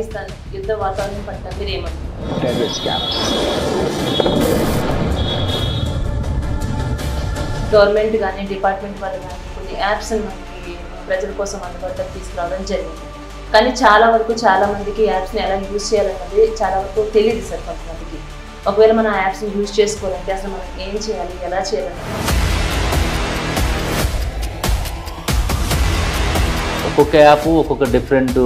పాకిస్తాన్ యుద్ధ వాతావరణం పట్ల మీరు ఏమంటారు? గవర్నమెంట్ కానీ డిపార్ట్మెంట్ వాళ్ళు కానీ కొన్ని యాప్స్ మనకి ప్రజల కోసం అందుబాటులోకి తీసుకురావడం జరిగింది. కానీ చాలా వరకు చాలా మందికి యాప్స్ని ఎలా యూజ్ చేయాలన్నది చాలా వరకు తెలియదు సార్ కొంతమందికి. ఒకవేళ మనం ఆ యాప్స్ని యూజ్ చేసుకోవాలంటే అసలు మనం ఏం చేయాలి, ఎలా చేయాలని? ఒక్కొక్క యాప్ ఒక్కొక్క డిఫరెంట్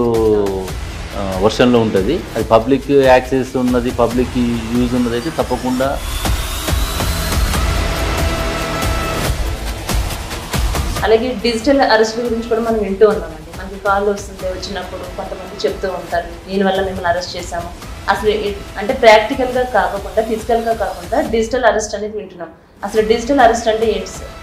వర్షన్లో ఉంటుంది. అది పబ్లిక్ యాక్సెస్ ఉన్నది, పబ్లిక్ యూజ్ ఉన్నది అయితే తప్పకుండా అలాగే డిజిటల్ అరెస్ట్ గురించి కూడా మనం వింటూ ఉన్నామండి. మనకి కాల్ వస్తుంటే వచ్చినప్పుడు కొంతమంది చెప్తూ ఉంటారు, దీనివల్ల మిమ్మల్ని అరెస్ట్ చేశాము. అసలు అంటే ప్రాక్టికల్గా కాకుండా ఫిజికల్గా కాకుండా డిజిటల్ అరెస్ట్ అనేది వింటున్నాం. అసలు డిజిటల్ అరెస్ట్ అంటే ఏంటి sir?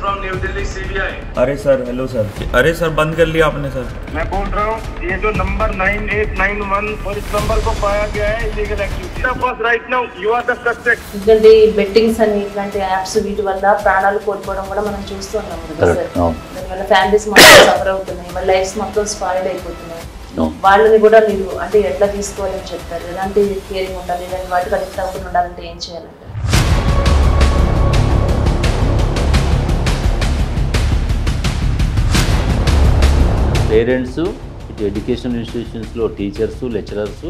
From new Delhi CBI. अरे सर हेलो सर, अरे सर बंद कर लिया आपने सर। मैं बोल रहा हूँ ये जो नंबर 9891 और इस नंबर को पाया गया है इलीगल एक्टिविटी। बस right now you are the suspect. ఎందుకంటే బెట్టింగ్స్ అని ఇట్లాంటి యాప్స్ వీటి వల్ల ప్రాణాలు కోల్పోవడం కూడా మనం చూస్తున్నాం కదా సార్. దానివల్ల ఫ్యామిలీస్ మొత్తం సఫర్ అవుతున్నాయి, వాళ్ళ లైఫ్స్ మొత్తం స్పాయిల్ అయిపోతున్నాయి. వాళ్ళని కూడా మీరు అంటే ఎట్లా తీసుకోవాలని చెప్తారు? ఎలాంటి కేరింగ్ ఉండాలి, ఇలాంటి వాటికి అడిక్ట్ అవ్వకుండా ఉండాలంటే ఏం చేయాలంటే? పేరెంట్స్, ఇటు ఎడ్యుకేషన్ ఇన్స్టిట్యూషన్స్లో teachers, lecturers,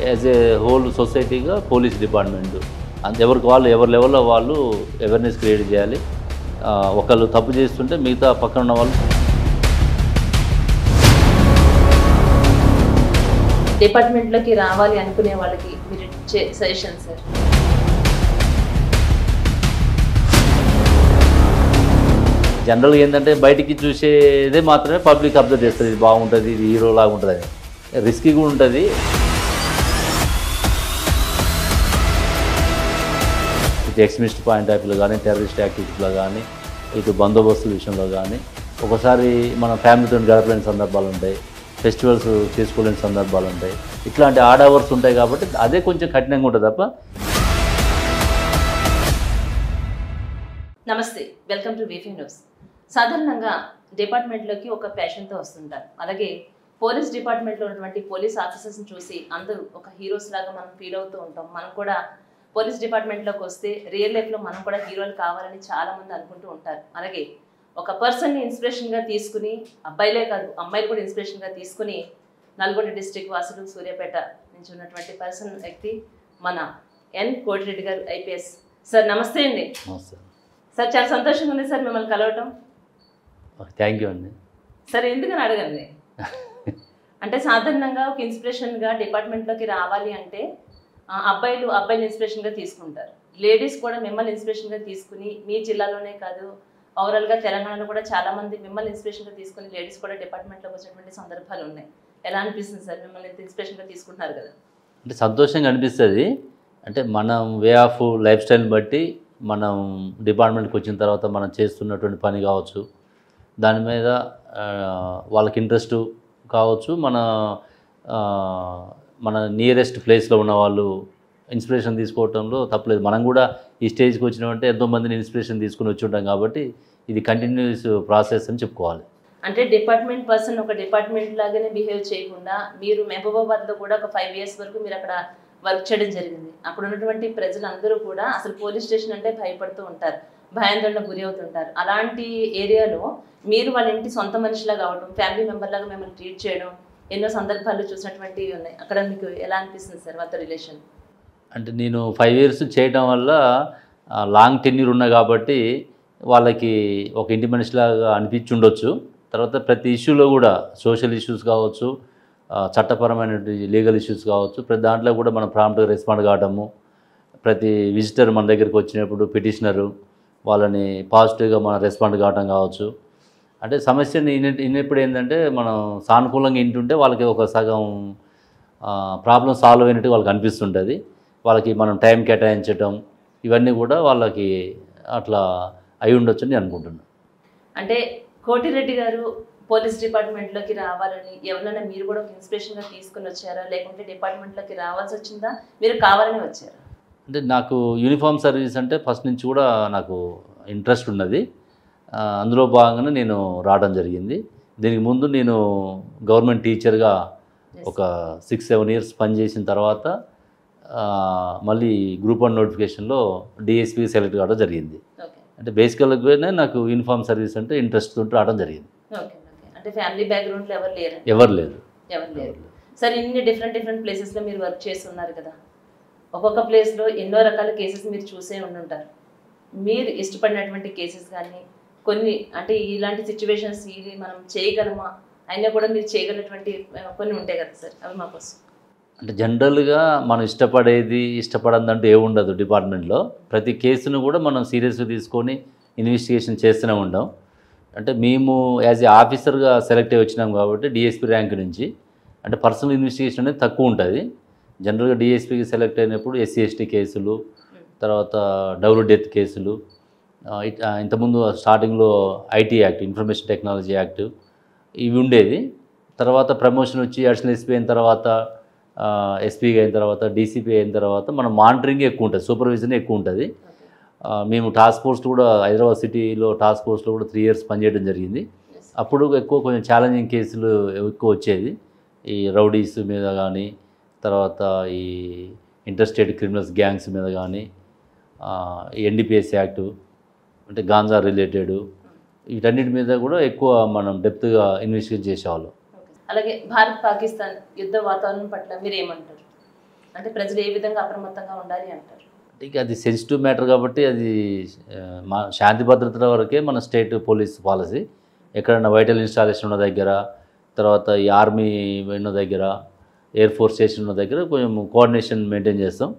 as a whole సొసైటీగా పోలీస్ డిపార్ట్మెంట్ ఎవరికి వాళ్ళు ఎవరి లెవెల్లో వాళ్ళు అవేర్నెస్ క్రియేట్ చేయాలి. ఒకళ్ళు తప్పు చేస్తుంటే మిగతా పక్కన ఉన్న వాళ్ళు డిపార్ట్మెంట్లోకి రావాలి అనుకునే వాళ్ళకి మీరు ఇచ్చే సజెషన్ సార్? జనరల్గా ఏంటంటే బయటికి చూసేదే మాత్రమే పబ్లిక్ అబ్జర్వ్ చేస్తుంది, ఇది బాగుంటుంది, ఇది హీరో లాగా ఉంటుంది అని. రిస్కీ కూడా ఉంటుంది. ఇటు ఎక్స్ట్రీమిస్ట్ పాయింట్ ఆఫ్ వ్యూలో కానీ, టెర్రరిస్ట్ యాక్టివిటీస్లో కానీ, ఇటు బందోబస్తు విషయంలో కానీ, ఒకసారి మన ఫ్యామిలీతో గడపలేని సందర్భాలు ఉంటాయి, ఫెస్టివల్స్ చేసుకోలేని సందర్భాలు ఉంటాయి. ఇట్లాంటి ఆడ్ అవర్స్ ఉంటాయి కాబట్టి అదే కొంచెం కఠినంగా ఉంటుంది తప్ప. నమస్తే, వెల్కమ్ టు వీఫీ న్యూస్. సాధారణంగా డిపార్ట్మెంట్లోకి ఒక ప్యాషన్తో వస్తుంటారు. అలాగే పోలీస్ డిపార్ట్మెంట్లో ఉన్నటువంటి పోలీస్ ఆఫీసర్స్ని చూసి అందరూ ఒక హీరోస్ లాగా మనం ఫీల్ అవుతూ ఉంటాం. మనం కూడా పోలీస్ డిపార్ట్మెంట్లోకి వస్తే రియల్ లైఫ్లో మనం కూడా హీరోలు కావాలని చాలామంది అనుకుంటూ ఉంటారు. అలాగే ఒక పర్సన్ని ఇన్స్పిరేషన్గా తీసుకుని, అబ్బాయిలే కాదు అమ్మాయిలు కూడా ఇన్స్పిరేషన్గా తీసుకుని నల్గొండ డిస్ట్రిక్ట్ వాసులు సూర్యాపేట నుంచి ఉన్నటువంటి వ్యక్తి మన ఎన్ కోటిరెడ్డి గారు ఐపీఎస్. సార్ నమస్తే అండి. సార్ చాలా సంతోషంగా ఉంది సార్ మిమ్మల్ని కలవటం. థ్యాంక్ యూ అండి. సార్ ఎందుకని అడగండి, అంటే సాధారణంగా ఒక ఇన్స్పిరేషన్గా డిపార్ట్మెంట్లోకి రావాలి అంటే అబ్బాయిలు ఇన్స్పిరేషన్గా తీసుకుంటారు, లేడీస్ కూడా మిమ్మల్ని ఇన్స్పిరేషన్గా తీసుకుని మీ జిల్లాలోనే కాదు ఓవరాల్గా తెలంగాణలో కూడా చాలామంది మిమ్మల్ని ఇన్స్పిరేషన్గా తీసుకుని లేడీస్ కూడా డిపార్ట్మెంట్లోకి వచ్చినటువంటి సందర్భాలు ఉన్నాయి. ఎలా అనిపిస్తుంది సార్ మిమ్మల్ని ఇన్స్పిరేషన్గా తీసుకుంటున్నారు కదా? అంటే సంతోషంగా అనిపిస్తుంది. అంటే మనం వే ఆఫ్ లైఫ్ స్టైల్ని బట్టి మనం డిపార్ట్మెంట్కి వచ్చిన తర్వాత మనం చేస్తున్నటువంటి పని కావచ్చు, దాని మీద వాళ్ళకి ఇంట్రెస్ట్ కావచ్చు, మన నియరెస్ట్ ప్లేస్లో ఉన్న వాళ్ళు ఇన్స్పిరేషన్ తీసుకోవడంలో తప్పలేదు. మనం కూడా ఈ స్టేజ్కి వచ్చినామంటే ఎంతోమందిని ఇన్స్పిరేషన్ తీసుకుని వచ్చి ఉంటాం కాబట్టి ఇది కంటిన్యూస్ ప్రాసెస్ అని చెప్పుకోవాలి. అంటే డిపార్ట్మెంట్ పర్సన్ ఒక డిపార్ట్మెంట్ లాగానే బిహేవ్ చేయకుండా మీరు మహబూబాబాద్లో కూడా ఒక 5 years వరకు మీరు అక్కడ వర్క్ చేయడం జరిగింది. అక్కడ ఉన్నటువంటి ప్రజలందరూ కూడా అసలు పోలీస్ స్టేషన్ అంటే భయపడుతూ ఉంటారు, భయాందోళన గురి అవుతుంటారు. అలాంటి ఏరియాలో మీరు వాళ్ళ ఇంటి సొంత మనిషిలాగా అవడం, ఫ్యామిలీ మెంబర్ లాగా మిమ్మల్ని ట్రీట్ చేయడం ఎన్నో సందర్భాలు చూసినటువంటివి ఉన్నాయి. అక్కడ మీకు ఎలా అనిపిస్తుంది సార్ వాళ్ళతో రిలేషన్? అంటే నేను 5 years చేయడం వల్ల లాంగ్ టెన్యూర్ ఉన్నా కాబట్టి వాళ్ళకి ఒక ఇంటి మనిషిలాగా అనిపించి ఉండొచ్చు. తర్వాత ప్రతి ఇష్యూలో కూడా సోషల్ ఇష్యూస్ కావచ్చు, చట్టపరమైన లీగల్ ఇష్యూస్ కావచ్చు, ప్రతి దాంట్లో కూడా మనం ప్రాంప్ట్గా రెస్పాండ్ కావడము, ప్రతి విజిటర్ మన దగ్గరికి వచ్చినప్పుడు పిటిషనరు వాళ్ళని పాజిటివ్గా మనం రెస్పాండ్ కావడం కావచ్చు. అంటే సమస్యని ఇన్నప్పుడు ఏంటంటే మనం సానుకూలంగా ఇంటుంటే వాళ్ళకి ఒక సగం ప్రాబ్లం సాల్వ్ అయినట్టు వాళ్ళకి అనిపిస్తుంటుంది. వాళ్ళకి మనం టైం కేటాయించడం ఇవన్నీ కూడా వాళ్ళకి అట్లా అయి ఉండొచ్చు అని అనుకుంటున్నాను. అంటే కోటిరెడ్డి గారు పోలీస్ డిపార్ట్మెంట్లోకి రావాలని ఎవరైనా మీరు కూడా ఒక ఇన్స్పిరేషన్గా తీసుకుని వచ్చారా, లేకుంటే డిపార్ట్మెంట్లోకి రావాల్సి వచ్చిందా, మీరు కావాలని వచ్చారా? అంటే నాకు యూనిఫామ్ సర్వీస్ అంటే ఫస్ట్ నుంచి కూడా నాకు ఇంట్రెస్ట్ ఉన్నది. అందులో భాగంగానే నేను రావడం జరిగింది. దీనికి ముందు నేను గవర్నమెంట్ టీచర్గా ఒక 6-7 ఇయర్స్ పనిచేసిన తర్వాత మళ్ళీ గ్రూప్ 1 నోటిఫికేషన్లో డిఎస్పీ సెలెక్ట్ కావడం జరిగింది. ఓకే అంటే బేసికల్గానే నాకు యూనిఫామ్ సర్వీస్ అంటే ఇంట్రెస్ట్ తోటి రావడం జరిగింది. Okay okay. అంటే ఫ్యామిలీ బ్యాక్గ్రౌండ్లో ఎవరు లేరు? ఎవరు లేరు. ఎవరు లేరు. సరే, ఇన్ని డిఫరెంట్ ప్లేసెస్లో మీరు వర్క్ చేస్తున్నారు కదా, ఒక్కొక్క ప్లేస్లో ఎన్నో రకాల కేసెస్ మీరు చూసే ఉండుంటారు. మీరు ఇష్టపడినటువంటి కేసెస్ కానీ కొన్ని అంటే ఇలాంటి సిచ్యువేషన్స్ ఇది మనం చేయగలమా అయినా కూడా మీరు చేయగలిగినటువంటి కొన్ని ఉంటాయి కదా సార్, అవి మాకోసం. అంటే జనరల్గా మనం ఇష్టపడదంటూ ఏముండదు డిపార్ట్మెంట్లో. ప్రతి కేసును కూడా మనం సీరియస్గా తీసుకొని ఇన్వెస్టిగేషన్ చేస్తూనే ఉంటాం. అంటే మేము యాజ్ ఏ ఆఫీసర్గా సెలెక్ట్ అయ్యి వచ్చినాం కాబట్టి డిఎస్పీ ర్యాంక్ నుంచి అంటే పర్సనల్ ఇన్వెస్టిగేషన్ అనేది తక్కువ ఉంటుంది. జనరల్గా డిఎస్పీకి సెలెక్ట్ అయినప్పుడు SC/ST కేసులు, తర్వాత డబుల్ డెత్ కేసులు, ఇంతకుముందు స్టార్టింగ్లో IT act, information technology act ఇవి ఉండేది. తర్వాత ప్రమోషన్ వచ్చి అడిషనల్ SP అయిన తర్వాత SP అయిన తర్వాత DCP అయిన తర్వాత మనం మానిటరింగ్ ఎక్కువ ఉంటుంది, సూపర్విజన్ ఎక్కువ ఉంటుంది. మేము టాస్క్ ఫోర్స్ కూడా హైదరాబాద్ సిటీలో టాస్క్ ఫోర్స్లో కూడా 3 ఇయర్స్ పనిచేయడం జరిగింది. అప్పుడు ఎక్కువ కొంచెం ఛాలెంజింగ్ కేసులు ఎక్కువ వచ్చేది. ఈ రౌడీస్ మీద కానీ, తర్వాత ఈ ఇంటర్స్టేట్ క్రిమినల్స్ గ్యాంగ్స్ మీద కానీ, NDPS యాక్టు అంటే గాంజా రిలేటెడ్ వీటన్నిటి మీద కూడా ఎక్కువ మనం డెప్త్గా ఇన్వెస్టిగేట్ చేసేవాళ్ళం. అలాగే భారత్ పాకిస్తాన్ యుద్ధ వాతావరణం పట్ల మీరు ఏమంటారు? అంటే ప్రజలు ఏ విధంగా అప్రమత్తంగా ఉండాలి అంటారు? అంటే అది సెన్సిటివ్ మ్యాటర్ కాబట్టి అది మా శాంతి భద్రతల వరకే మన స్టేట్ పోలీస్ పాలసీ. ఎక్కడన్నా వైటల్ ఇన్స్టాలేషన్ ఉన్న దగ్గర, తర్వాత ఈ ఆర్మీ ఉన్న దగ్గర, ఎయిర్ ఫోర్స్ స్టేషన్ ఉన్న దగ్గర కొంచెం కోఆర్డినేషన్ మెయింటైన్ చేస్తాం.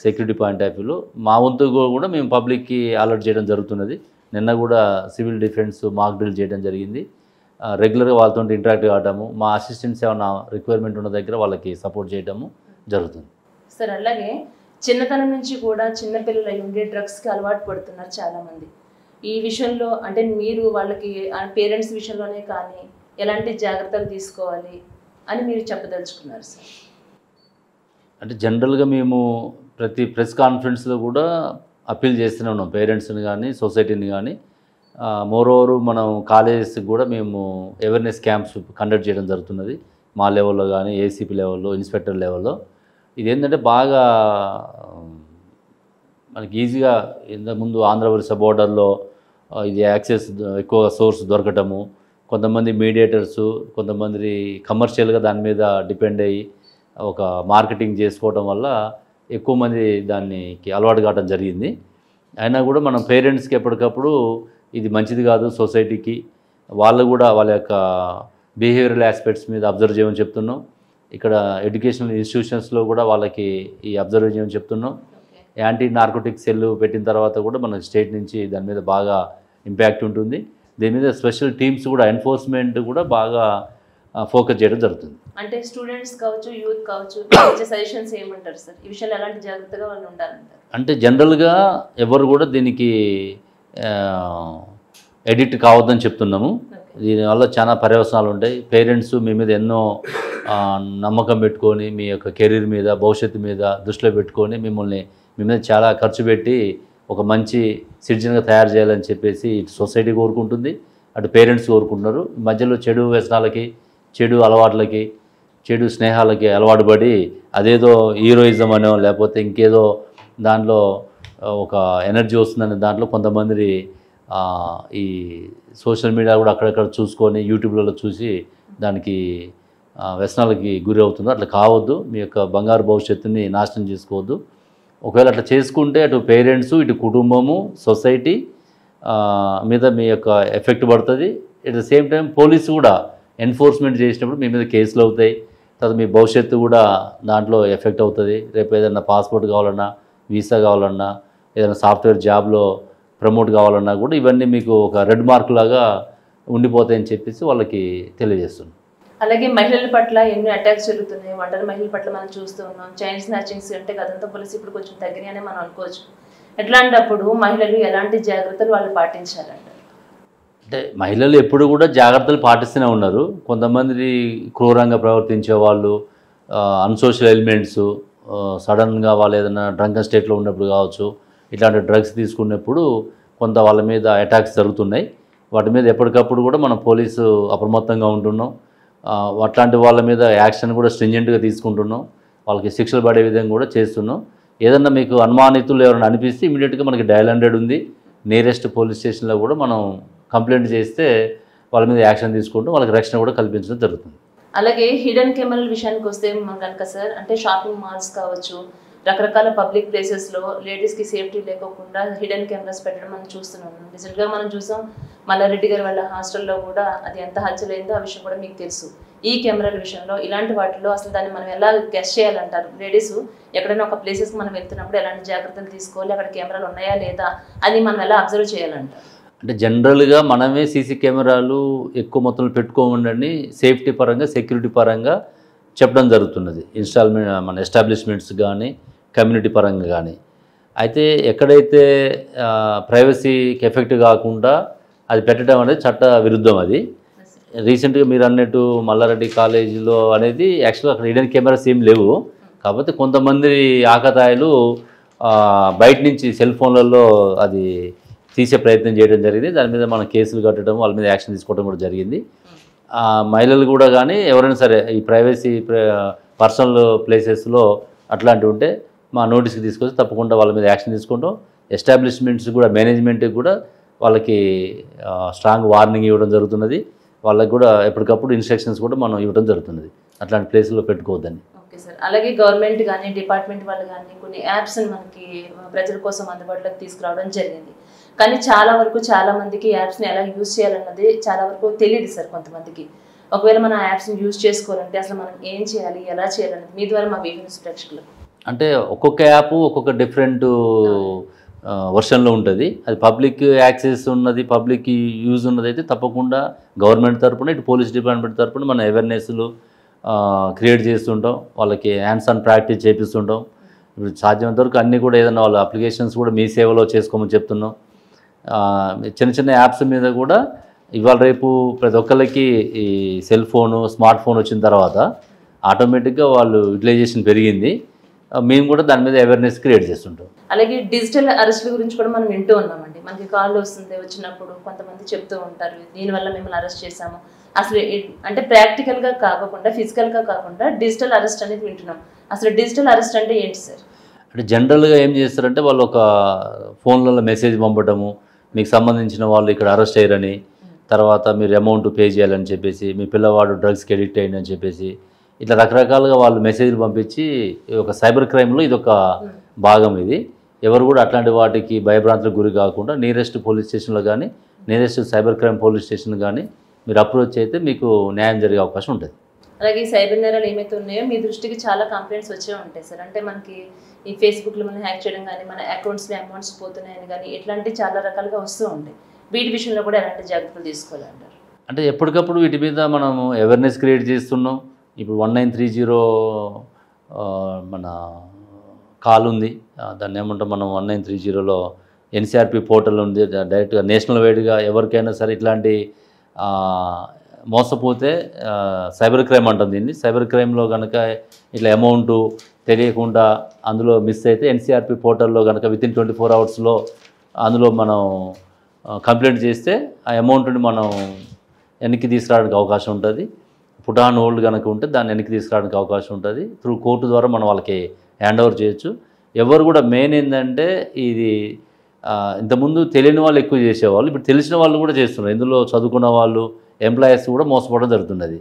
సెక్యూరిటీ పాయింట్ ఆఫ్ వ్యూలో మా వంతు కూడా మేము పబ్లిక్కి అలర్ట్ చేయడం జరుగుతున్నది. నిన్న కూడా సివిల్ డిఫెన్స్ మాక్ డ్రిల్ చేయడం జరిగింది. రెగ్యులర్గా వాళ్ళతో ఇంటరాక్ట్ కావడము, మా అసిస్టెంట్స్ ఏమైనా రిక్వైర్మెంట్ ఉన్న దగ్గర వాళ్ళకి సపోర్ట్ చేయడము జరుగుతుంది. సార్, అలాగే చిన్నతనం నుంచి కూడా చిన్నపిల్లలు అయి ఉండే డ్రగ్స్కి అలవాటు పడుతున్నారు చాలామంది. ఈ విషయంలో అంటే మీరు వాళ్ళకి పేరెంట్స్ విషయంలోనే కానీ ఎలాంటి జాగ్రత్తలు తీసుకోవాలి అని మీరు చెప్పదలుచుకున్నారు సార్? అంటే జనరల్గా మేము ప్రతి ప్రెస్ కాన్ఫరెన్స్లో కూడా అప్పీల్ చేస్తూనే ఉన్నాం పేరెంట్స్ని కానీ సొసైటీని కానీ. మోరోవర్ మనం కాలేజెస్కి కూడా మేము అవేర్నెస్ క్యాంప్స్ కండక్ట్ చేయడం జరుగుతున్నది. మా లెవెల్లో కానీ, ACP లెవెల్లో, ఇన్స్పెక్టర్ లెవెల్లో. ఇదేంటంటే బాగా మనకి ఈజీగా ఇంతకుముందు ఆంధ్రప్రదేశ్ బోర్డర్లో ఇది యాక్సెస్ ఎక్కువ సోర్స్ దొరకటము, కొంతమంది మీడియేటర్సు, కొంతమంది కమర్షియల్గా దాని మీద డిపెండ్ అయ్యి ఒక మార్కెటింగ్ చేసుకోవడం వల్ల ఎక్కువ మంది దానికి అలవాటు కావడం జరిగింది. అయినా కూడా మనం పేరెంట్స్కి ఎప్పటికప్పుడు ఇది మంచిది కాదు సొసైటీకి, వాళ్ళు కూడా వాళ్ళ యొక్క బిహేవియరల్ ఆస్పెక్ట్స్ మీద అబ్జర్వ్ చేయమని చెప్తున్నాం. ఇక్కడ ఎడ్యుకేషనల్ ఇన్స్టిట్యూషన్స్లో కూడా వాళ్ళకి ఈ అబ్జర్వ్ చేయమని చెప్తున్నాం. యాంటీ నార్కోటిక్ సెల్ పెట్టిన తర్వాత కూడా మన స్టేట్ నుంచి దాని మీద బాగా ఇంపాక్ట్ ఉంటుంది. దీని మీద స్పెషల్ టీమ్స్ కూడా ఎన్ఫోర్స్మెంట్ కూడా బాగా ఫోకస్ చేయడం జరుగుతుంది. అంటే స్టూడెంట్స్ కావచ్చు, యూత్ కావచ్చు, ఇచ్చే సజెషన్స్ ఏమంటారు సార్? ఈ విషయంలో ఎలాంటి జాగ్రత్తగా వాళ్ళు ఉండాలంటారు? అంటే జనరల్గా ఎవరు కూడా దీనికి ఎడిక్ట్ కావద్దని చెప్తున్నాము. దీనివల్ల చాలా పర్యవసనాలు ఉంటాయి. పేరెంట్స్ మీ మీద ఎన్నో నమ్మకం పెట్టుకొని, మీ యొక్క కెరీర్ మీద, భవిష్యత్తు మీద దృష్టిలో పెట్టుకొని మీ మీద చాలా ఖర్చు పెట్టి ఒక మంచి సిటిజన్గా తయారు చేయాలని చెప్పేసి ఇటు సొసైటీ కోరుకుంటుంది, అటు పేరెంట్స్ కోరుకుంటున్నారు. మధ్యలో చెడు వ్యసనాలకి, చెడు అలవాట్లకి, చెడు స్నేహాలకి అలవాటు పడి అదేదో హీరోయిజం అనో లేకపోతే ఇంకేదో దాంట్లో ఒక ఎనర్జీ వస్తుందనే దాంట్లో కొంతమంది ఈ సోషల్ మీడియా కూడా అక్కడక్కడ చూసుకొని యూట్యూబ్లలో చూసి దానికి వ్యసనాలకి గురి అవుతుంది. అట్లా కావద్దు. మీ యొక్క బంగారు భవిష్యత్తుని నాశనం చేసుకోవద్దు. ఒకవేళ అట్లా చేసుకుంటే అటు పేరెంట్స్, ఇటు కుటుంబము, సొసైటీ మీద మీ యొక్క ఎఫెక్ట్ పడుతుంది. At the same time police కూడా ఎన్ఫోర్స్మెంట్ చేసినప్పుడు మీ మీద కేసులు అవుతాయి. తర్వాత మీ భవిష్యత్తు కూడా దాంట్లో ఎఫెక్ట్ అవుతుంది. రేపు ఏదైనా పాస్పోర్ట్ కావాలన్నా, వీసా కావాలన్నా, ఏదైనా సాఫ్ట్వేర్ జాబ్లో ప్రమోట్ కావాలన్నా కూడా ఇవన్నీ మీకు ఒక రెడ్ మార్క్ లాగా ఉండిపోతాయని చెప్పేసి వాళ్ళకి తెలియజేస్తుంది. అలాగే మహిళల పట్ల ఎన్నో అటాక్స్ జరుగుతున్నాయి. ఒంటరి మహిళల పట్ల మనం చూస్తూ ఉన్నాం. చైన్ స్నాచింగ్స్ అంటే గతంతో పోలిసి ఇప్పుడు కొంచెం తగ్గినాయని మనం అనుకోవచ్చు. ఎట్లాంటప్పుడు మహిళలు ఎలాంటి జాగ్రత్తలు వాళ్ళు పాటించాలంటారు? అంటే మహిళలు ఎప్పుడు కూడా జాగ్రత్తలు పాటిస్తూనే ఉన్నారు. కొంతమంది క్రూరంగా ప్రవర్తించే వాళ్ళు, అన్సోషల్ ఎలిమెంట్స్, సడన్గా వాళ్ళు ఏదైనా డ్రంకన్ స్టేట్లో ఉన్నప్పుడు కావచ్చు, ఇట్లాంటి డ్రగ్స్ తీసుకున్నప్పుడు కొంత వాళ్ళ మీద అటాక్స్ జరుగుతున్నాయి. వాటి మీద ఎప్పటికప్పుడు కూడా మనం పోలీసు అప్రమత్తంగా ఉంటున్నాం. అట్లాంటి వాళ్ళ మీద యాక్షన్ కూడా స్ట్రింజెంట్గా తీసుకుంటున్నాం. వాళ్ళకి శిక్షలు పడే విధంగా కూడా చేస్తున్నాం. ఏదన్నా మీకు అనుమానితులు ఎవరైనా అనిపిస్తే ఇమీడియట్గా మనకి డయల్ 100 ఉంది. నియరెస్ట్ పోలీస్ స్టేషన్లో కూడా మనం కంప్లైంట్ చేస్తే వాళ్ళ మీద యాక్షన్ తీసుకుంటూ వాళ్ళకి రక్షణ కూడా కల్పించడం జరుగుతుంది. అలాగే హిడెన్ కెమెరాల విషయానికి వస్తే మనం కనుక సార్, అంటే షాపింగ్ మాల్స్ కావచ్చు, రకరకాల పబ్లిక్ ప్లేసెస్లో లేడీస్కి సేఫ్టీ లేకోకుండా హిడెన్ కెమెరాస్ పెట్టడం మనం చూస్తున్నాం. రీసెంట్గా మనం చూసాం మల్లారెడ్డి గారి వాళ్ళ హాస్టల్లో కూడా అది ఎంత హత్యలైందో ఆ విషయం కూడా మీకు తెలుసు. ఈ కెమెరాల విషయంలో ఇలాంటి వాటిలో అసలు దాన్ని మనం ఎలా గెస్ చేయాలంటారు? లేడీస్ ఎక్కడైనా ఒక ప్లేసెస్కి మనం వెళ్తున్నప్పుడు ఎలాంటి జాగ్రత్తలు తీసుకోవాలి, అక్కడ కెమెరాలు ఉన్నాయా లేదా అని మనం ఎలా అబ్జర్వ్ చేయాలంటారు? అంటే జనరల్గా మనమే సీసీ కెమెరాలు ఎక్కువ మొత్తంలో పెట్టుకోమండి సేఫ్టీ పరంగా, సెక్యూరిటీ పరంగా చెప్పడం జరుగుతున్నది. మన ఎస్టాబ్లిష్మెంట్స్ కానీ కమ్యూనిటీ పరంగా కానీ. అయితే ఎక్కడైతే ప్రైవసీకి ఎఫెక్ట్ కాకుండా అది పెట్టడం అనేది చట్ట విరుద్ధం. అది రీసెంట్గా మీరు అన్నట్టు మల్లారెడ్డి కాలేజీలో అనేది యాక్చువల్గా అక్కడ హిడెన్ కెమెరాస్ ఏం లేవు. కాకపోతే కొంతమంది ఆకతాయిలు బయట నుంచి సెల్ ఫోన్లలో అది తీసే ప్రయత్నం చేయడం జరిగింది. దాని మీద మనం కేసులు కట్టడం, వాళ్ళ మీద యాక్షన్ తీసుకోవడం కూడా జరిగింది. మహిళలు కూడా కానీ ఎవరైనా సరే ఈ ప్రైవసీ పర్సనల్ ప్లేసెస్లో అట్లాంటివి ఉంటే మా నోటీస్కి తీసుకొచ్చి తప్పకుండా వాళ్ళ మీద యాక్షన్ తీసుకుంటాం. ఎస్టాబ్లిష్మెంట్స్ కూడా మేనేజ్మెంట్కి కూడా వాళ్ళకి స్ట్రాంగ్ వార్నింగ్ ఇవ్వడం జరుగుతున్నది. వాళ్ళకి కూడా ఎప్పటికప్పుడు ఇన్స్ట్రక్షన్స్ కూడా మనం ఇవ్వడం జరుగుతున్నది అట్లాంటి ప్లేస్లో పెట్టుకోవద్దని. Okay sir. అలాగే గవర్నమెంట్ కానీ డిపార్ట్మెంట్ వాళ్ళు కానీ కొన్ని యాప్స్ని మనకి ప్రజల కోసం అందుబాటులోకి తీసుకురావడం జరిగింది. కానీ చాలా వరకు చాలా మందికి యాప్స్ని ఎలా యూజ్ చేయాలన్నది చాలా వరకు తెలియదు సార్ కొంతమందికి. ఒకవేళ మనం యాప్స్ని యూజ్ చేసుకోవాలంటే అసలు మనం ఏం చేయాలి, ఎలా చేయాలన్నది మీ ద్వారా మా వీడియోస్ ప్రేక్షకులకు. అంటే ఒక్కొక్క యాప్ ఒక్కొక్క డిఫరెంట్ వర్షన్లో ఉంటుంది. అది పబ్లిక్ యాక్సెస్ ఉన్నది, పబ్లిక్ యూజ్ ఉన్నది అయితే తప్పకుండా గవర్నమెంట్ తరపున ఇటు పోలీస్ డిపార్ట్మెంట్ తరపున మన అవేర్నెస్లు క్రియేట్ చేస్తుంటాం. వాళ్ళకి హ్యాండ్స్ ఆన్ ప్రాక్టీస్ చేపిస్తుంటాం. ఇప్పుడు సాధ్యమైనంత వరకు అన్నీ కూడా ఏదైనా వాళ్ళ అప్లికేషన్స్ కూడా మీ సేవలో చేసుకోమని చెప్తున్నాం. చిన్న చిన్న యాప్స్ మీద కూడా ఇవాళ రేపు ప్రతి ఒక్కరికి ఈ సెల్ ఫోను, స్మార్ట్ ఫోన్ వచ్చిన తర్వాత ఆటోమేటిక్గా వాళ్ళు యూటిలైజేషన్ పెరిగింది. మేము కూడా దాని మీద అవేర్నెస్ క్రియేట్ చేస్తుంటాం. అలాగే డిజిటల్ అరెస్ట్ల గురించి కూడా మనం వింటూ ఉన్నామండి. మనకి కాల్ వస్తుంది, వచ్చినప్పుడు కొంతమంది చెప్తూ ఉంటారు దీనివల్ల మిమ్మల్ని అరెస్ట్ చేశాము. అసలు అంటే ప్రాక్టికల్గా కాకుండా ఫిజికల్గా కాకుండా డిజిటల్ అరెస్ట్ అనేది వింటున్నాం. అసలు డిజిటల్ అరెస్ట్ అంటే ఏంటి సార్? అంటే జనరల్గా ఏం చేస్తారంటే వాళ్ళు ఒక ఫోన్లలో మెసేజ్ పంపడము, మీకు సంబంధించిన వాళ్ళు ఇక్కడ అరెస్ట్ అయ్యారని, తర్వాత మీరు అమౌంట్ పే చేయాలని చెప్పేసి, మీ పిల్లవాడు డ్రగ్స్కి అడిక్ట్ అయ్యిందని చెప్పేసి ఇట్లా రకరకాలుగా వాళ్ళు మెసేజ్లు పంపించి ఒక సైబర్ క్రైమ్లో ఇది ఒక భాగం. ఇది ఎవరు కూడా అట్లాంటి వాటికి భయభ్రాంతులకు గురి కాకుండా నియరెస్ట్ పోలీస్ స్టేషన్లో కానీ, nearest cyber crime police station కానీ మీరు అప్రోచ్ అయితే మీకు న్యాయం జరిగే అవకాశం ఉంటుంది. అలాగే ఈ సైబర్ నేరాలు ఏమైతే ఉన్నాయో మీ దృష్టికి చాలా కంప్లైంట్స్ వచ్చే ఉంటాయి సార్. అంటే మనకి ఈ ఫేస్బుక్లో మనం హ్యాక్ చేయడం కానీ, మన అకౌంట్స్లో అమౌంట్స్ పోతున్నాయని కానీ ఇట్లాంటి చాలా రకాలుగా వస్తూ ఉంటాయి. వీటి విషయంలో కూడా ఎలాంటి జాగ్రత్తలు తీసుకోవాలంటారు? అంటే ఎప్పటికప్పుడు వీటి మీద మనం అవేర్నెస్ క్రియేట్ చేస్తున్నాం. ఇప్పుడు 1930 మన కాల్ ఉంది, దాన్ని ఏమంటాం మనం 1930లో ఎన్సీఆర్పి పోర్టల్ ఉంది. డైరెక్ట్గా నేషనల్ వైడ్గా ఎవరికైనా సరే ఇట్లాంటి మోసపోతే సైబర్ క్రైమ్ అంటాం దీన్ని. సైబర్ క్రైమ్లో కనుక ఇట్లా అమౌంట్ తెలియకుండా అందులో మిస్ అయితే ఎన్సీఆర్పి పోర్టల్లో కనుక వితిన్ 24 అవర్స్లో అందులో మనం కంప్లైంట్ చేస్తే ఆ అమౌంట్ని మనం వెనక్కి తీసుకురావడానికి అవకాశం ఉంటుంది. పుట్ ఆన్ హోల్డ్ కనుక ఉంటే దాన్ని వెనక్కి తీసుకురావడానికి అవకాశం ఉంటుంది. త్రూ కోర్టు ద్వారా మనం వాళ్ళకి హ్యాండ్ ఓవర్ చేయొచ్చు. ఎవరు కూడా మెయిన్ ఏంటంటే ఇది ఇంతకుముందు తెలియని వాళ్ళు ఎక్కువ చేసేవాళ్ళు, ఇప్పుడు తెలిసిన వాళ్ళు కూడా చేస్తున్నారు. ఇందులో చదువుకున్న వాళ్ళు, ఎంప్లాయీస్ కూడా మోసపోవడం జరుగుతున్నది.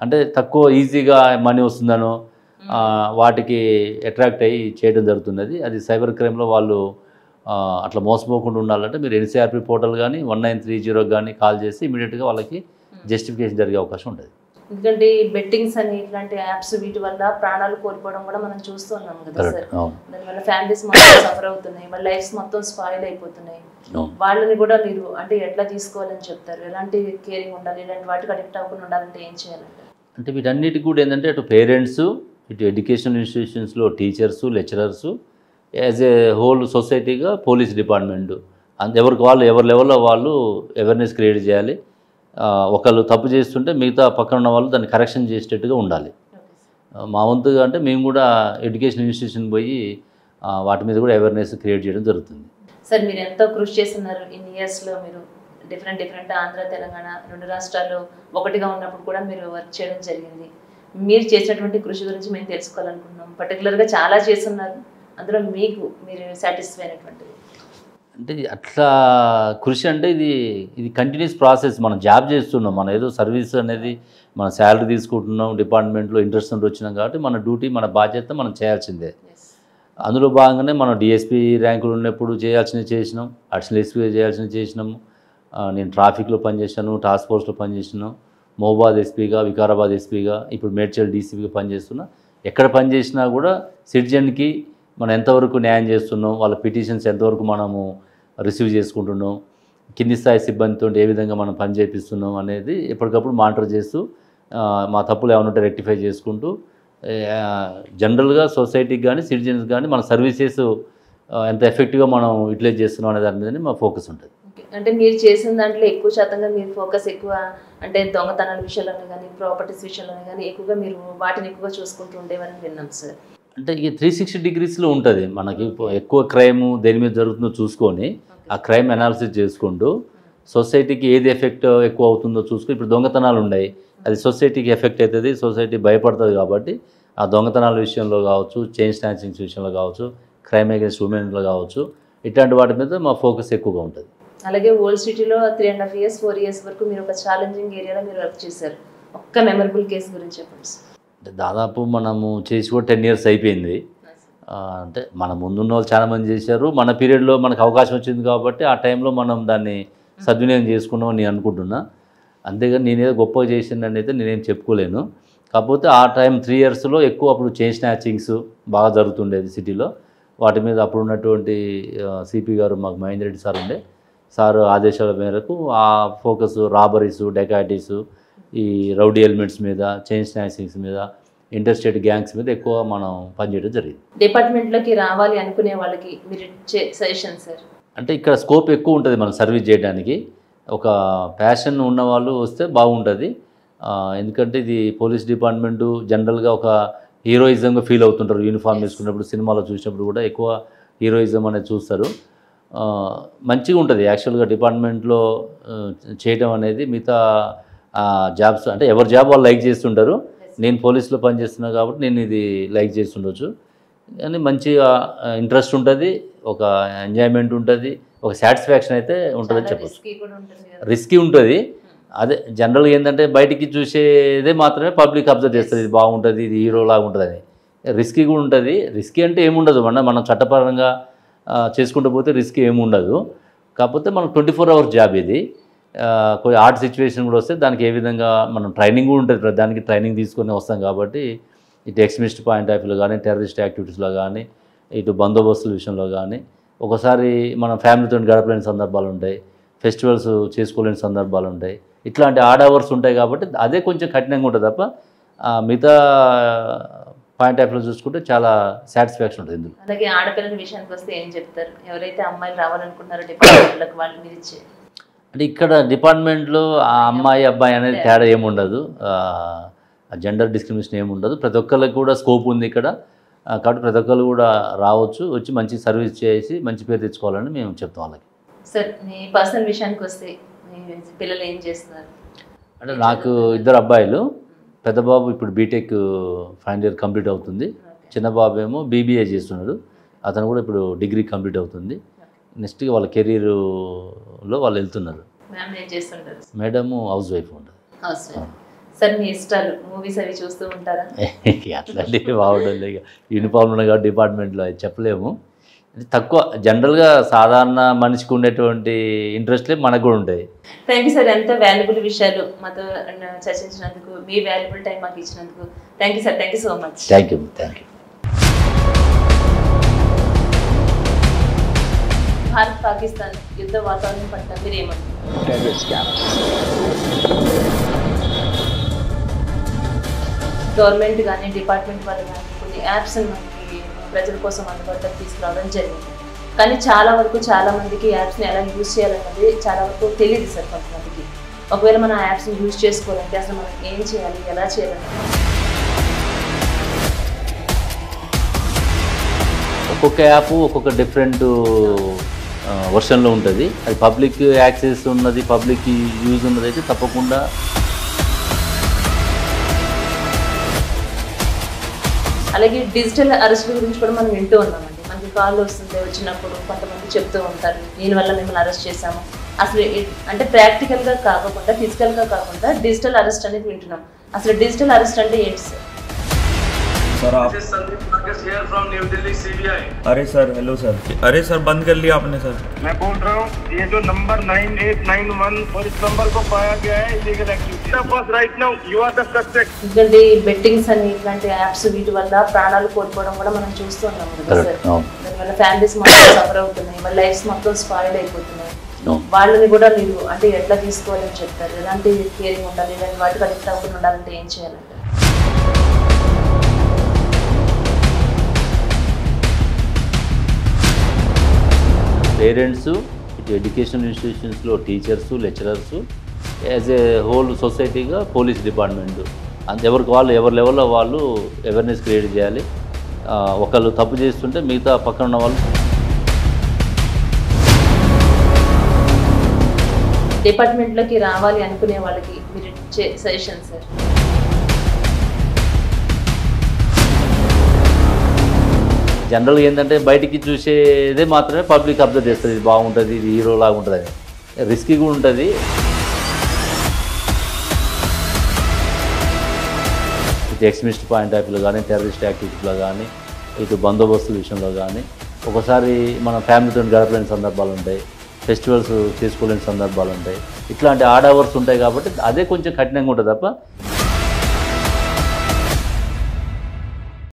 అంటే తక్కువ ఈజీగా మనీ వస్తుందనో వాటికి అట్రాక్ట్ అయ్యి చేయడం జరుగుతున్నది. అది సైబర్ క్రైమ్లో వాళ్ళు అట్లా మోసపోకుండా ఉండాలంటే మీరు ఎన్సీఆర్పి పోర్టల్ కానీ 1930 కానీ కాల్ చేసి ఇమీడియట్గా వాళ్ళకి జస్టిఫికేషన్ జరిగే అవకాశం ఉంటుంది. ఎందుకంటే ఈ బెట్టింగ్స్ అని ఇట్లాంటి యాప్స్ వీటి వల్ల ప్రాణాలు కోల్పోవడం కూడా మనం చూస్తూ ఉన్నాం కదా సార్. దానివల్ల ఫ్యామిలీస్ మొత్తం సఫర్ అవుతున్నాయి, వాళ్ళ లైఫ్స్ మొత్తం స్పాయిల్ అయిపోతున్నాయి. వాళ్ళని కూడా మీరు అంటే ఎట్లా తీసుకోవాలని చెప్తారు? ఎలాంటి కేరింగ్ ఉండాలి, ఇలాంటి వాటికి అడిక్ట్ అవ్వకుండా ఉండాలంటే ఏం చేయాలంటే? అంటే వీటన్నిటికి కూడా ఏంటంటే అటు పేరెంట్స్, ఇటు ఎడ్యుకేషన్ ఇన్స్టిట్యూషన్స్లో teachers, lecturers, as a whole సొసైటీగా పోలీస్ డిపార్ట్మెంటు ఎవరికి వాళ్ళు ఎవరి లెవెల్లో వాళ్ళు అవేర్నెస్ క్రియేట్ చేయాలి. ఒకళ్ళు తప్పు చేస్తుంటే మిగతా పక్కన ఉన్న వాళ్ళు దాన్ని కరెక్షన్ చేసేటట్టుగా ఉండాలి. మా వంతుగా అంటే మేము కూడా ఎడ్యుకేషన్ ఇన్స్టిట్యూషన్ పోయి వాటి మీద కూడా అవేర్నెస్ క్రియేట్ చేయడం జరుగుతుంది. సార్ మీరు ఎంతో కృషి చేస్తున్నారు ఇన్ని ఇయర్స్లో. మీరు డిఫరెంట్ ఆంధ్ర తెలంగాణ 2 రాష్ట్రాలు ఒకటిగా ఉన్నప్పుడు కూడా మీరు వర్క్ చేయడం జరిగింది. మీరు చేసినటువంటి కృషి గురించి మేము తెలుసుకోవాలనుకుంటున్నాం. పర్టికులర్గా చాలా చేస్తున్నారు, అందులో మీరు సాటిస్ఫై అయినటువంటిది అంటే అట్లా కృషి అంటే ఇది కంటిన్యూస్ ప్రాసెస్. మనం జాబ్ చేస్తున్నాం, మనం ఏదో సర్వీస్ అనేది మన శాలరీ తీసుకుంటున్నాం, డిపార్ట్మెంట్లో ఇంట్రెస్ట్ ఉండి వచ్చినాం కాబట్టి మన డ్యూటీ మన బాధ్యత మనం చేయాల్సిందే. అందులో భాగంగానే మనం డిఎస్పీ ర్యాంకులు ఉన్నప్పుడు చేయాల్సినవి చేసినాం, అడిషనల్ ఎస్పీగా చేయాల్సినవి చేసినాము. నేను ట్రాఫిక్లో పనిచేసాను, టాస్క్ ఫోర్స్లో పనిచేసినాను, మహబూబాద్ ఎస్పీగా, వికారాబాద్ ఎస్పీగా, ఇప్పుడు మేడ్చల్ డీసీపీగా పనిచేస్తున్నా. ఎక్కడ పనిచేసినా కూడా సిటిజన్కి మనం ఎంతవరకు న్యాయం చేస్తున్నాం, వాళ్ళ పిటిషన్స్ ఎంతవరకు మనము రిసీవ్ చేసుకుంటున్నాం, కింది స్థాయి సిబ్బందితో ఏ విధంగా మనం పని చేపిస్తున్నాం అనేది ఎప్పటికప్పుడు మానిటర్ చేస్తూ మా తప్పులు ఏమైనా ఉంటే రెక్టిఫై చేసుకుంటూ జనరల్గా సొసైటీకి కానీ సిటిజన్స్ కానీ మన సర్వీసెస్ ఎంత ఎఫెక్టివ్గా మనం యూటిలైజ్ చేస్తున్నాం అనే దాని మీదనే మా ఫోకస్ ఉంటుంది. అంటే మీరు చేసిన దాంట్లో ఎక్కువ శాతంగా మీరు ఫోకస్ ఎక్కువ అంటే దొంగతనాల విషయంలోనే కానీ ప్రాపర్టీస్ విషయంలోనే కానీ ఎక్కువగా మీరు వాటిని ఎక్కువగా చూసుకుంటూ ఉండేవారని విన్నాం సార్. అంటే ఇక 360 డిగ్రీస్లో ఉంటుంది మనకి. ఎక్కువ క్రైమ్ దేని మీద జరుగుతుందో చూసుకొని ఆ క్రైమ్ అనాలిసిస్ చేసుకుంటూ సొసైటీకి ఏది ఎఫెక్ట్ ఎక్కువ అవుతుందో చూసుకుని, ఇప్పుడు దొంగతనాలు ఉన్నాయి, అది సొసైటీకి ఎఫెక్ట్ అవుతుంది, సొసైటీ భయపడుతుంది కాబట్టి ఆ దొంగతనాల విషయంలో కావచ్చు, చైన్ స్నాచింగ్స్ విషయంలో కావచ్చు, క్రైమ్ అగేన్స్ట్ ఉమెన్లో కావచ్చు, ఇట్లాంటి వాటి మీద మా ఫోకస్ ఎక్కువగా ఉంటుంది. అలాగే ఓల్డ్ సిటీలో 3.5 years 4 years వరకు మీరు ఒక ఛాలెంజింగ్ ఏరియాలో మీరు వర్క్ చేశారు. ఒక్క మెమరబుల్ కేసు గురించి చెప్పండి సార్. అంటే దాదాపు మనము చేసి కూడా 10 years అయిపోయింది. అంటే మన ముందున్న వాళ్ళు చాలామంది చేశారు, మన పీరియడ్లో మనకు అవకాశం వచ్చింది కాబట్టి ఆ టైంలో మనం దాన్ని సద్వినియోగం చేసుకున్నామని నేను అనుకుంటున్నా. అంతేగాని నేనేదో గొప్పగా చేసిందని అయితే నేనేం చెప్పుకోలేను. కాకపోతే ఆ టైం 3 yearsలో ఎక్కువ అప్పుడు చైన్ స్నాచింగ్స్ బాగా జరుగుతుండేది సిటీలో. వాటి మీద అప్పుడు ఉన్నటువంటి సిపి గారు మాకు మహేందర్ రెడ్డి సార్ ఉండే, సార్ ఆదేశాల మేరకు ఆ ఫోకస్ రాబరీసు, డెకాయిటీసు, ఈ రౌడీ ఎలిమెంట్స్ మీద, చైన్ స్నాచింగ్స్ మీద, ఇంటర్ స్టేట్ గ్యాంగ్స్ మీద ఎక్కువ మనం పనిచేయడం జరిగింది. డిపార్ట్మెంట్లోకి రావాలి అనుకునే వాళ్ళకి మీరు ఇచ్చే సజెషన్ సార్? అంటే ఇక్కడ స్కోప్ ఎక్కువ ఉంటుంది మనం సర్వీస్ చేయడానికి. ఒక ప్యాషన్ ఉన్నవాళ్ళు వస్తే బాగుంటుంది. ఎందుకంటే ఇది పోలీస్ డిపార్ట్మెంటు జనరల్గా ఒక హీరోయిజంగా ఫీల్ అవుతుంటారు. యూనిఫామ్ వేసుకున్నప్పుడు, సినిమాలో చూసినప్పుడు కూడా ఎక్కువ హీరోయిజం అనేది చూస్తారు. మంచిగా ఉంటుంది యాక్చువల్గా డిపార్ట్మెంట్లో చేయడం అనేది. మిగతా జాబ్స్ అంటే ఎవరి జాబ్ వాళ్ళు లైక్ చేస్తుంటారు. నేను పోలీస్లో పనిచేస్తున్నా కాబట్టి నేను ఇది లైక్ చేస్తుండొచ్చు. కానీ మంచిగా ఇంట్రెస్ట్ ఉంటుంది, ఒక ఎంజాయ్మెంట్ ఉంటుంది, ఒక సాటిస్ఫాక్షన్ అయితే ఉంటుందని చెప్పచ్చు. రిస్కీ ఉంటుంది. అదే జనరల్గా ఏంటంటే బయటికి చూసేదే మాత్రమే పబ్లిక్ అబ్జర్వ్ చేస్తుంది, ఇది బాగుంటుంది, ఇది హీరోలాగా ఉంటుందని. రిస్కీ కూడా ఉంటుంది. రిస్కీ అంటే ఏముండదు, మనం చట్టపరంగా చేసుకుంటూ పోతే రిస్క్ ఏముండదు. కాకపోతే మనం 24 hours జాబ్ ఇది. కొన్ని ఆర్ట్ సిచ్యువేషన్ కూడా వస్తే దానికి ఏ విధంగా మనం ట్రైనింగ్ కూడా ఉంటుంది, దానికి ట్రైనింగ్ తీసుకొని వస్తాం కాబట్టి ఇటు ఎక్స్ట్రీమిస్ట్ పాయింట్ ఆఫ్ వ్యూలో కానీ, టెర్రరిస్ట్ యాక్టివిటీస్లో కానీ, ఇటు బందోబస్తుల విషయంలో కానీ, ఒకసారి మనం ఫ్యామిలీతో గడపలేని సందర్భాలు ఉంటాయి, ఫెస్టివల్స్ చేసుకోలేని సందర్భాలు ఉంటాయి, ఇట్లాంటి ఆడ్ అవర్స్ ఉంటాయి కాబట్టి అదే కొంచెం కఠినంగా ఉంటుంది తప్ప మిగతా పాయింట్ ఆఫ్ వ్యూలో చూసుకుంటే చాలా సాటిస్ఫాక్షన్ ఉంటుంది ఇందులో. అలాగే ఆడపిల్లల విషయానికి వస్తే ఏం చెప్తారు? ఎవరైతే అమ్మాయిలు రావాలనుకుంటున్నారో డిపార్ట్మెంట్లకు వాళ్ళు మీరు ఇచ్చే అంటే ఇక్కడ డిపార్ట్మెంట్లో ఆ అమ్మాయి అబ్బాయి అనేది తేడా ఏముండదు, జెండర్ డిస్క్రిమినేషన్ ఏముండదు. ప్రతి ఒక్కరికి కూడా స్కోప్ ఉంది ఇక్కడ కాబట్టి ప్రతి ఒక్కరు కూడా రావచ్చు, వచ్చి మంచి సర్వీస్ చేసి మంచి పేరు తెచ్చుకోవాలని మేము చెప్తాం వాళ్ళకి. సార్ మీ పర్సనల్ విషయానికి వస్తే మీ పిల్లలు ఏం చేస్తున్నారు? అంటే నాకు 2 అబ్బాయిలు. పెద్ద బాబు ఇప్పుడు బీటెక్ ఫైనల్ ఇయర్ కంప్లీట్ అవుతుంది, చిన్న బాబు ఏమో బీబీఏ చేస్తున్నాడు, అతను కూడా ఇప్పుడు డిగ్రీ కంప్లీట్ అవుతుంది. నెక్స్ట్ వాళ్ళ కెరీర్లో వాళ్ళు వెళ్తున్నారు. మేడము హౌస్ వైఫ్ ఉంటుంది. సార్ మీ ఇష్టాలు మూవీస్ అవి చూస్తూ ఉంటారా? అట్లాంటివి బాగుంటుంది. ఇక యూనిఫామ్ ఉన్న కాబట్టి డిపార్ట్మెంట్లో చెప్పలేము, తక్కువ. జనరల్గా సాధారణ మనిషికి ఉండేటువంటి ఇంట్రెస్ట్లే మనకు కూడా ఉంటాయి. థ్యాంక్ యూ సార్, ఎంతో వాల్యుబుల్ విషయాలు మాతో చర్చించినందుకు, మీ వాల్యుబుల్ టైం మాకు ఇచ్చినందుకు thank you sir. Thank you so much. Thank you. Bharat Pakistan యుద్ధ వాతావరణం పట్ల మీరు ఏమంటారు? గవర్నమెంట్ కానీ డిపార్ట్మెంట్ వాళ్ళు కానీ కొన్ని యాప్స్ మనకి ప్రజల కోసం అందుబాటులోకి తీసుకురావడం జరిగింది. కానీ చాలా వరకు చాలా మందికి యాప్స్ని ఎలా యూజ్ చేయాలన్నది చాలా వరకు తెలియదు సార్ కొంతమందికి. ఒకవేళ మనం ఆ యాప్స్ని యూజ్ చేసుకోవాలంటే అసలు మనం ఏం చేయాలి, ఎలా చేయాలని? ఒక్కొక్క యాప్ ఒక్కొక్క డిఫరెంట్ వర్షన్లో ఉంటుంది. అది పబ్లిక్ యాక్సెస్ ఉన్నది, పబ్లిక్ యూజ్ ఉన్నది అయితే తప్పకుండా అలాగే డిజిటల్ అరెస్ట్ల గురించి కూడా మనం వింటూ ఉన్నామండి. మనకి కాల్ వస్తుంది, వచ్చినప్పుడు కొంతమంది చెప్తూ ఉంటారు దీనివల్ల మిమ్మల్ని అరెస్ట్ చేశాము. అసలు అంటే ప్రాక్టికల్గా కాకుండా ఫిజికల్గా కాకుండా డిజిటల్ అరెస్ట్ అనేది వింటున్నాం. అసలు డిజిటల్ అరెస్ట్ అంటే ఏంటి సార్? सर आप Sandeep Nagesh here from New Delhi CBI। अरे सर हेलो सर। अरे सर बंद कर लिया आपने सर। मैं बोल रहा हूँ ये जो नंबर 9891 और इस नंबर को पाया गया है इलीगल एक्टिविटी। बस right now you are the suspect. ఎందుకంటే ఈ బెట్టింగ్స్ అని ఇట్లాంటి యాప్స్ వీటి వల్ల ప్రాణాలు కోల్పోవడం కూడా మనం చూస్తూ ఉన్నాం కదా సార్. దానివల్ల ఫ్యామిలీస్ మొత్తం సఫర్ అవుతున్నాయి, వాళ్ళ లైఫ్స్ మొత్తం స్పాయిల్ అయిపోతున్నాయి. వాళ్ళని కూడా మీరు అంటే ఎట్లా తీసుకోవాలని చెప్తారు? ఎలాంటి కేరింగ్ ఉండాలి, ఇలాంటి వాటికి అడిక్ట్ అవ్వకుండా ఉండాలంటే ఏం చేయాలంటే? పేరెంట్స్, ఇటు ఎడ్యుకేషన్ ఇన్స్టిట్యూషన్స్లో teachers, lecturers, as a whole సొసైటీగా పోలీస్ డిపార్ట్మెంటు ఎవరికి వాళ్ళు ఎవరి లెవెల్లో వాళ్ళు అవేర్నెస్ క్రియేట్ చేయాలి. ఒకళ్ళు తప్పు చేస్తుంటే మిగతా పక్కన ఉన్న వాళ్ళు డిపార్ట్మెంట్లోకి రావాలి అనుకునే వాళ్ళకి మీరు ఇచ్చే సజెషన్ సార్? జనరల్గా ఏంటంటే బయటికి చూసేదే మాత్రమే పబ్లిక్ అబ్జర్వ్ చేస్తుంది, ఇది బాగుంటుంది, ఇది హీరో లాగా ఉంటుంది అని. రిస్కీ కూడా ఉంటుంది. ఇటు ఎక్స్ట్రీమిస్ట్ పాయింట్ ఆఫ్లో కానీ, టెర్రరిస్ట్ యాక్టివిటీలో కానీ, ఇటు బందోబస్తు విషయంలో కానీ, ఒకసారి మన ఫ్యామిలీతో గడపలేని సందర్భాలు ఉంటాయి, ఫెస్టివల్స్ చేసుకోలేని సందర్భాలు ఉంటాయి. ఇట్లాంటి ఆడ్ అవర్స్ ఉంటాయి కాబట్టి అదే కొంచెం కఠినంగా ఉంటుంది తప్ప